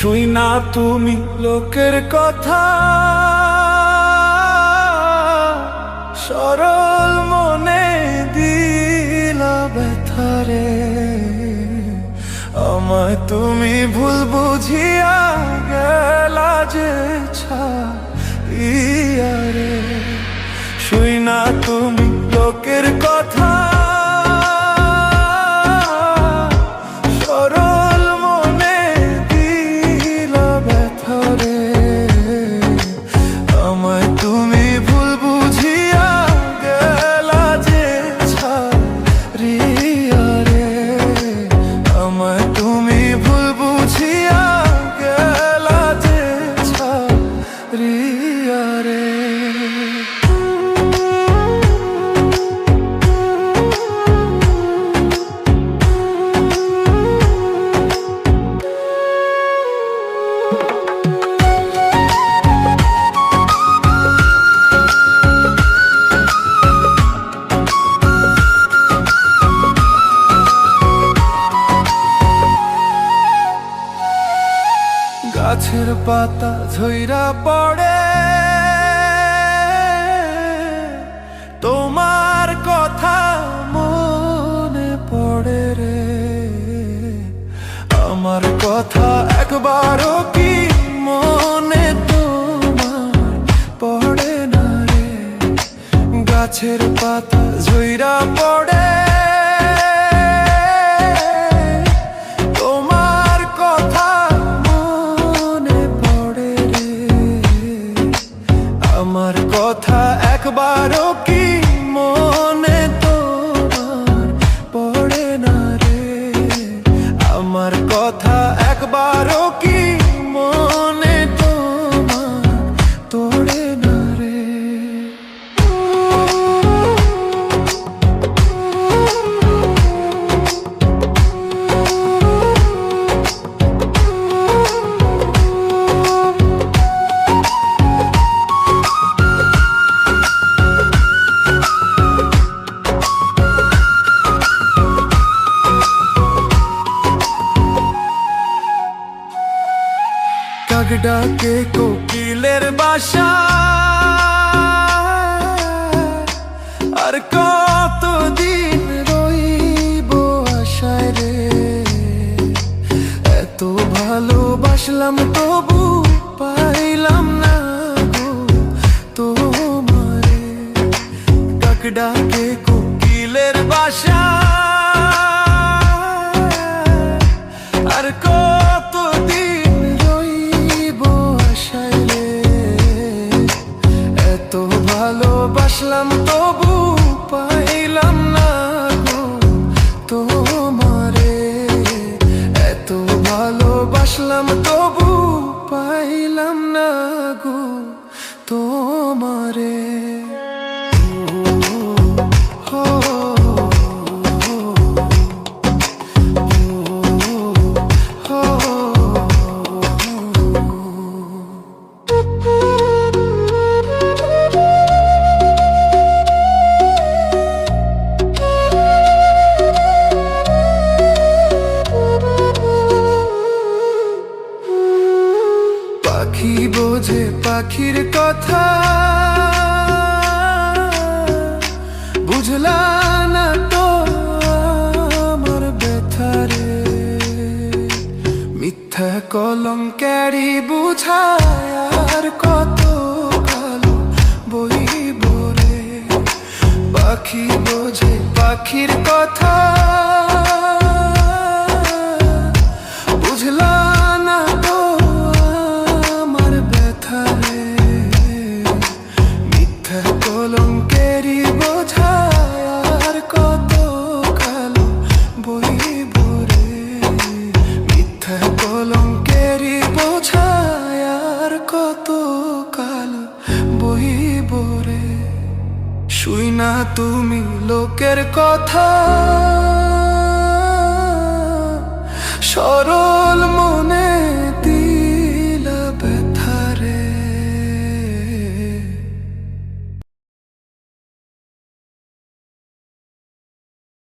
শুই না তুমি লোকের কথা, সরল মনে দিলা ব্যথারে। আমায় তুমি ভুল বুঝিয়া গেলা যে ছাইয়ারে। শুই না তুমি লোকের কথা, গাছের পাতা ঝইরা পড়ে তোমার কথা মনে পড়ে রে। আমার কথা একবারও কি মনে তোমার পড়ে না রে। গাছের পাতা ঝইরা পড়ে আমার কথা একবারও কি মনে তোমার পড়ে না রে। আমার কথা একবারও কি মনে তোমার পড়ে না রে। ডাকে কোকিলের বাসা, আর কতদিন রইব আশায় রে। এত ভালোবাসলাম তবু পাইলাম না গো তোমারে। ডাক ডাকে কোকিলের বাসা, আর কতদিন ভালোবাসলাম তবু পাইলাম না গো তোমারে। এত ভালোবাসলাম তবু পাইলাম না গো তোমারে। পাখি বোঝে পাখির কথা, বুঝলা না তো আমার ব্যথারে। মিথ্যা কলঙ্কেরই বুঝায় আর কত কালো বইব রে। পাখি বোঝে পাখির কথা, বুঝলা না তো আমার ব্যথারে। মিথ্যা কলঙ্কেরই বোঝায় আর কত কালো বইব রে। মিথ্যা কলঙ্কেরই বোঝায় আর কত কালো বইব রে। শুই না তুমি লোকের কথা,